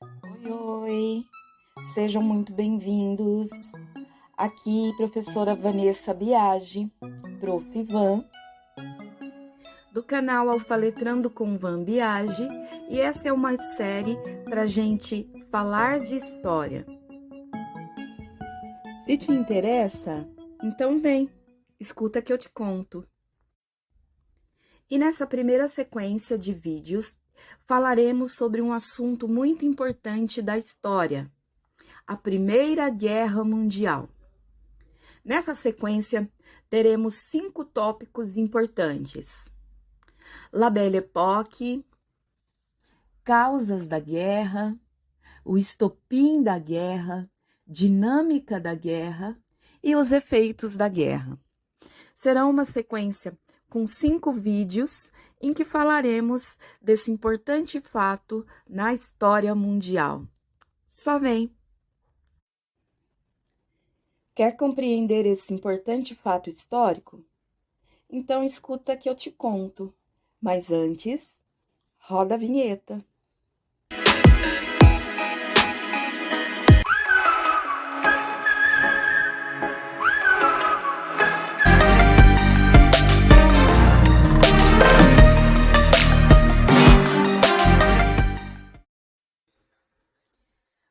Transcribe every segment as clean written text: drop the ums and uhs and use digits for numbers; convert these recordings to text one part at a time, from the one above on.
Oi, oi! Sejam muito bem-vindos. Aqui, professora Vanessa Biagi, Prof. Van, do canal Alfaletrando com Van Biagi, e essa é uma série para gente falar de história. Se te interessa, então vem, escuta que eu te conto. E nessa primeira sequência de vídeos, falaremos sobre um assunto muito importante da história: a Primeira Guerra Mundial. Nessa sequência, teremos 5 tópicos importantes: La Belle Époque, causas da guerra, o estopim da guerra, dinâmica da guerra e os efeitos da guerra. Será uma sequência com 5 vídeos em que falaremos desse importante fato na história mundial. Só vem! Quer compreender esse importante fato histórico? Então escuta que eu te conto. Mas antes, roda a vinheta.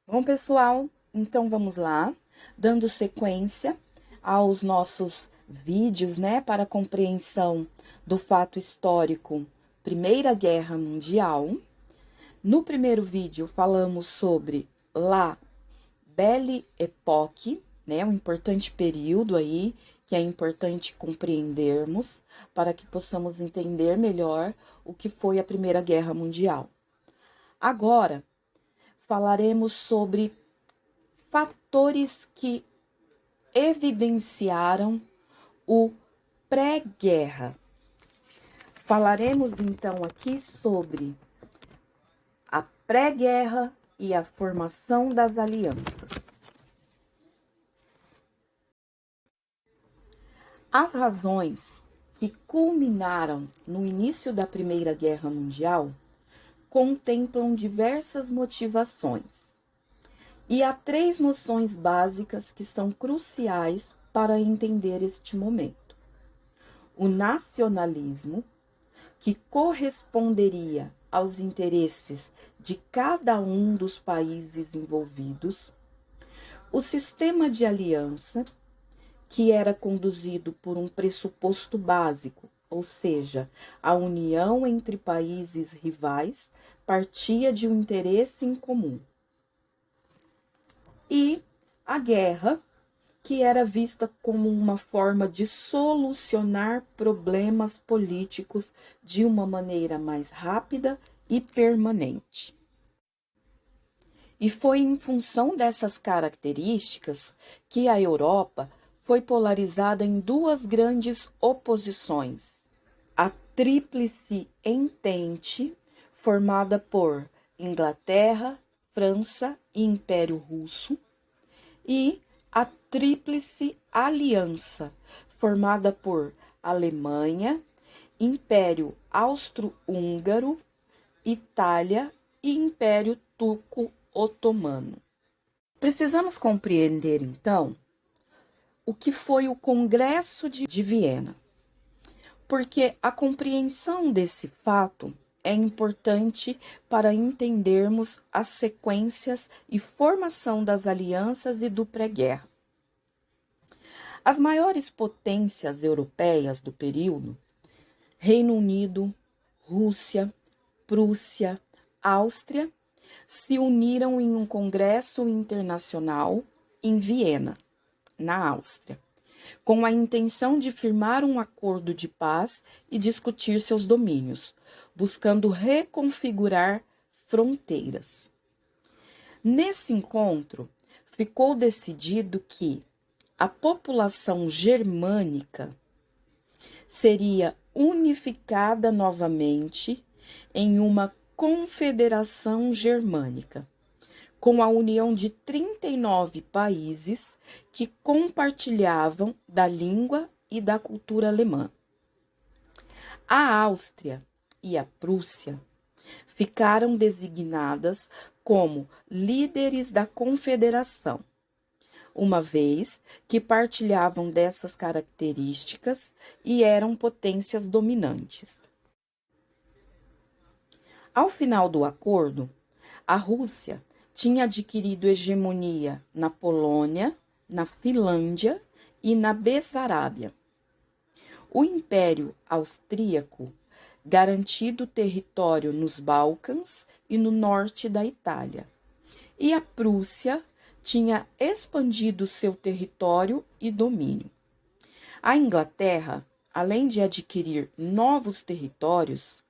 Bom, pessoal, então vamos lá, dando sequência aos nossos vídeos, para a compreensão do fato histórico Primeira Guerra Mundial. No primeiro vídeo falamos sobre La Belle Époque, um importante período aí que é importante compreendermos para que possamos entender melhor o que foi a Primeira Guerra Mundial. Agora, falaremos sobre fatores que evidenciaram o pré-guerra. Falaremos então aqui sobre a pré-guerra e a formação das alianças. As razões que culminaram no início da Primeira Guerra Mundial contemplam diversas motivações. E há 3 noções básicas que são cruciais para entender este momento: o nacionalismo, que corresponderia aos interesses de cada um dos países envolvidos; o sistema de aliança, que era conduzido por um pressuposto básico, ou seja, a união entre países rivais partia de um interesse em comum; e a guerra, que era vista como uma forma de solucionar problemas políticos de uma maneira mais rápida e permanente. E foi em função dessas características que a Europa foi polarizada em 2 grandes oposições: a Tríplice Entente, formada por Inglaterra, França e Império Russo, e a Tríplice Aliança, formada por Alemanha, Império Austro-Húngaro, Itália e Império Turco-Otomano. Precisamos compreender, então, o que foi o Congresso de Viena, porque a compreensão desse fato é importante para entendermos as sequências e formação das alianças e do pré-guerra. As maiores potências europeias do período, Reino Unido, Rússia, Prússia, Áustria, se uniram em um congresso internacional em Viena, na Áustria, com a intenção de firmar um acordo de paz e discutir seus domínios, buscando reconfigurar fronteiras. Nesse encontro, ficou decidido que a população germânica seria unificada novamente em uma confederação germânica, com a união de 39 países que compartilhavam da língua e da cultura alemã. A Áustria e a Prússia ficaram designadas como líderes da confederação, uma vez que partilhavam dessas características e eram potências dominantes. Ao final do acordo, a Rússia tinha adquirido hegemonia na Polônia, na Finlândia e na Bessarábia. O Império Austríaco garantido território nos Balcãs e no norte da Itália. E a Prússia tinha expandido seu território e domínio. A Inglaterra, além de adquirir novos territórios,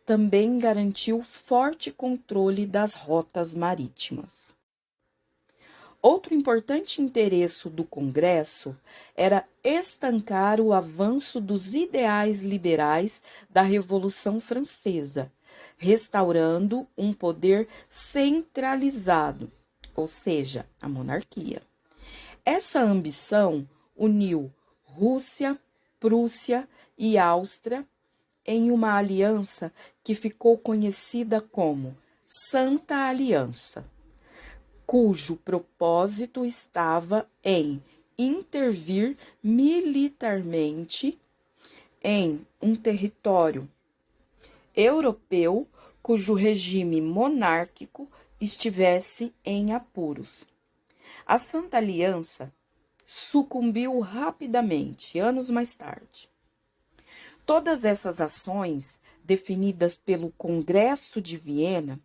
também garantiu forte controle das rotas marítimas. Outro importante interesse do Congresso era estancar o avanço dos ideais liberais da Revolução Francesa, restaurando um poder centralizado, ou seja, a monarquia. Essa ambição uniu Rússia, Prússia e Áustria em uma aliança que ficou conhecida como Santa Aliança, cujo propósito estava em intervir militarmente em um território europeu cujo regime monárquico estivesse em apuros. A Santa Aliança sucumbiu rapidamente, anos mais tarde. Todas essas ações, definidas pelo Congresso de Viena,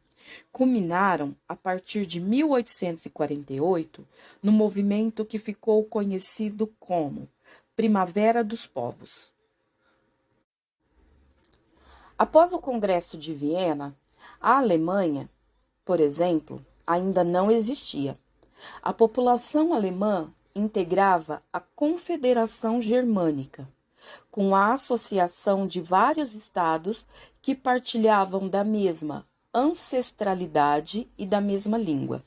culminaram, a partir de 1848, no movimento que ficou conhecido como Primavera dos Povos. Após o Congresso de Viena, a Alemanha, por exemplo, ainda não existia. A população alemã integrava a Confederação Germânica, com a associação de vários estados que partilhavam da mesma ancestralidade e da mesma língua.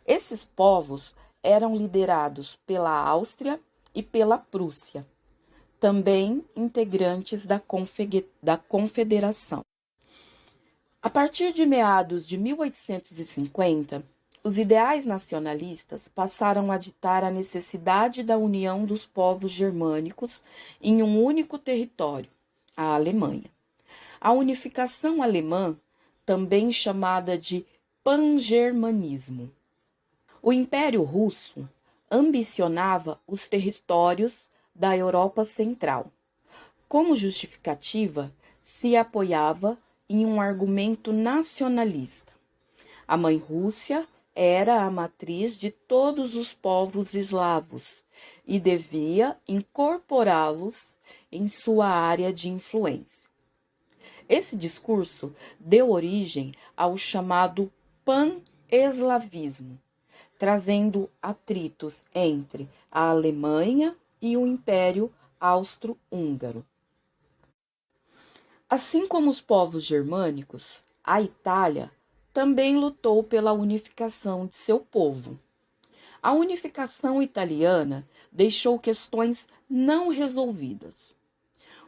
Esses povos eram liderados pela Áustria e pela Prússia, também integrantes da Confederação. A partir de meados de 1850, os ideais nacionalistas passaram a ditar a necessidade da união dos povos germânicos em um único território, a Alemanha. A unificação alemã, também chamada de pangermanismo. O Império Russo ambicionava os territórios da Europa Central. Como justificativa, se apoiava em um argumento nacionalista. A Mãe Rússia era a matriz de todos os povos eslavos e devia incorporá-los em sua área de influência. Esse discurso deu origem ao chamado pan-eslavismo, trazendo atritos entre a Alemanha e o Império Austro-Húngaro. Assim como os povos germânicos, a Itália também lutou pela unificação de seu povo. A unificação italiana deixou questões não resolvidas.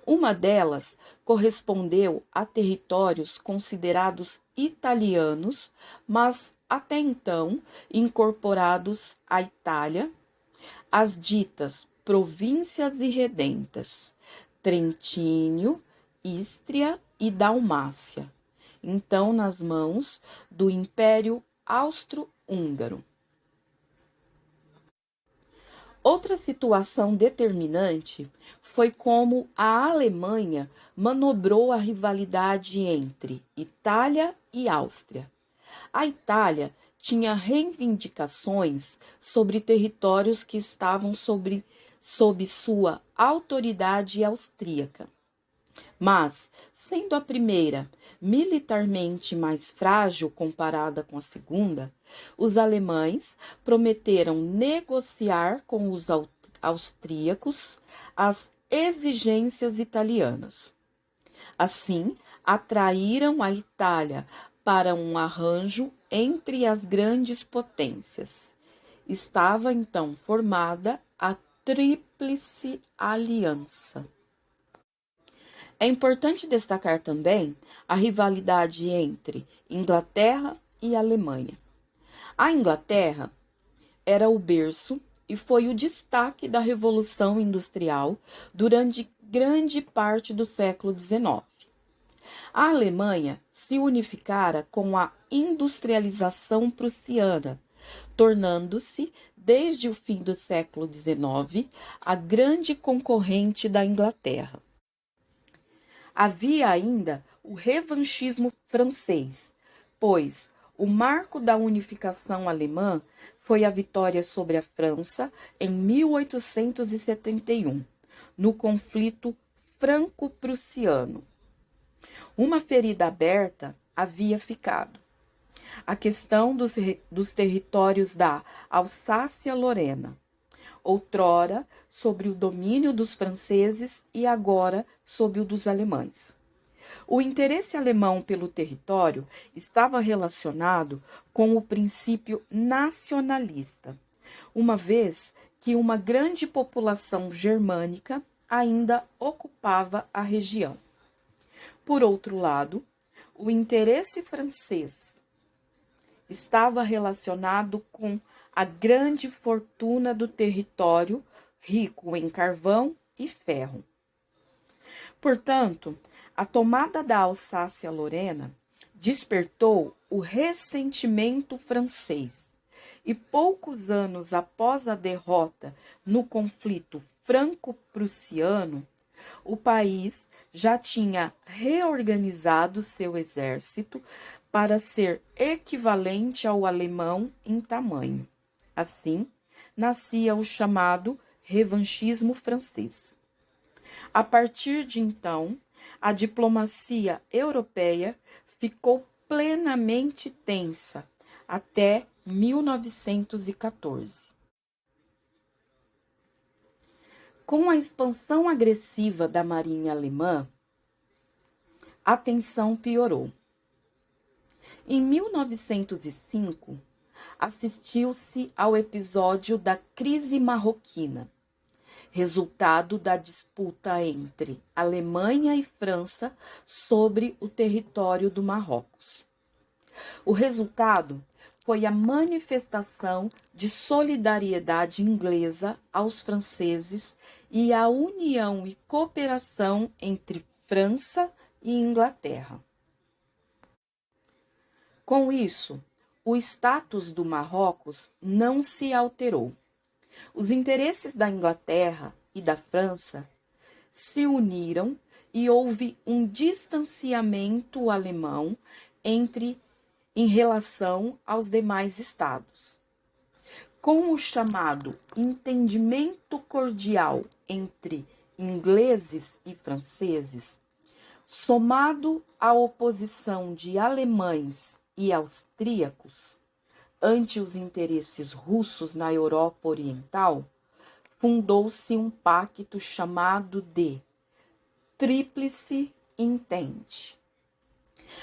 Uma delas correspondeu a territórios considerados italianos, mas até então incorporados à Itália, as ditas províncias irredentas, Trentínio, Ístria e Dalmácia, então nas mãos do Império Austro-Húngaro. Outra situação determinante foi como a Alemanha manobrou a rivalidade entre Itália e Áustria. A Itália tinha reivindicações sobre territórios que estavam sob sua autoridade austríaca. Mas, sendo a primeira militarmente mais frágil comparada com a segunda, os alemães prometeram negociar com os austríacos as exigências italianas. Assim, atraíram a Itália para um arranjo entre as grandes potências. Estava então formada a Tríplice Aliança. É importante destacar também a rivalidade entre Inglaterra e Alemanha. A Inglaterra era o berço e foi o destaque da Revolução Industrial durante grande parte do século XIX. A Alemanha se unificara com a industrialização prussiana, tornando-se, desde o fim do século XIX, a grande concorrente da Inglaterra. Havia ainda o revanchismo francês, pois o marco da unificação alemã foi a vitória sobre a França em 1871, no conflito franco-prussiano. Uma ferida aberta havia ficado: a questão dos territórios da Alsácia-Lorena, outrora sob o domínio dos franceses e agora sob o dos alemães. O interesse alemão pelo território estava relacionado com o princípio nacionalista, uma vez que uma grande população germânica ainda ocupava a região. Por outro lado, o interesse francês estava relacionado com a grande fortuna do território, rico em carvão e ferro. Portanto, a tomada da Alsácia-Lorena despertou o ressentimento francês e poucos anos após a derrota no conflito franco-prussiano, o país já tinha reorganizado seu exército para ser equivalente ao alemão em tamanho. Assim, nascia o chamado revanchismo francês. A partir de então, a diplomacia europeia ficou plenamente tensa até 1914. Com a expansão agressiva da marinha alemã, a tensão piorou. Em 1905, assistiu-se ao episódio da crise marroquina, resultado da disputa entre Alemanha e França sobre o território do Marrocos. O resultado foi a manifestação de solidariedade inglesa aos franceses e a união e cooperação entre França e Inglaterra. Com isso, o status do Marrocos não se alterou. Os interesses da Inglaterra e da França se uniram e houve um distanciamento alemão em relação aos demais estados. Com o chamado entendimento cordial entre ingleses e franceses, somado à oposição de alemães e austríacos ante os interesses russos na Europa Oriental, fundou-se um pacto chamado de Tríplice Entente.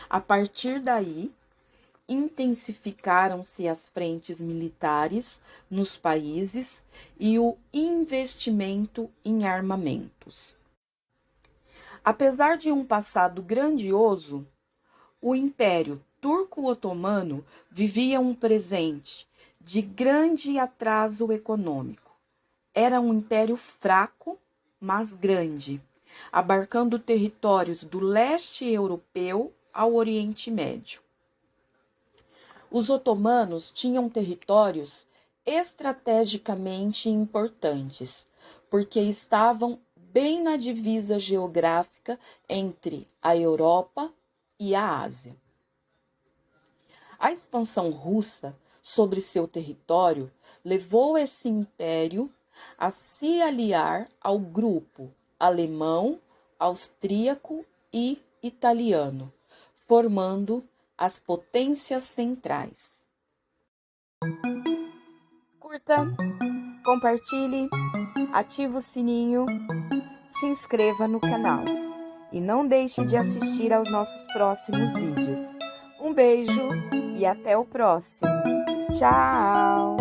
A partir daí, intensificaram-se as frentes militares nos países e o investimento em armamentos. Apesar de um passado grandioso, o Império Turco-Otomano vivia um presente de grande atraso econômico. Era um império fraco, mas grande, abarcando territórios do leste europeu ao Oriente Médio. Os otomanos tinham territórios estrategicamente importantes, porque estavam bem na divisa geográfica entre a Europa e a Ásia. A expansão russa sobre seu território levou esse império a se aliar ao grupo alemão, austríaco e italiano, formando as potências centrais. Curta, compartilhe, ative o sininho, se inscreva no canal e não deixe de assistir aos nossos próximos vídeos. Um beijo e até o próximo. Tchau!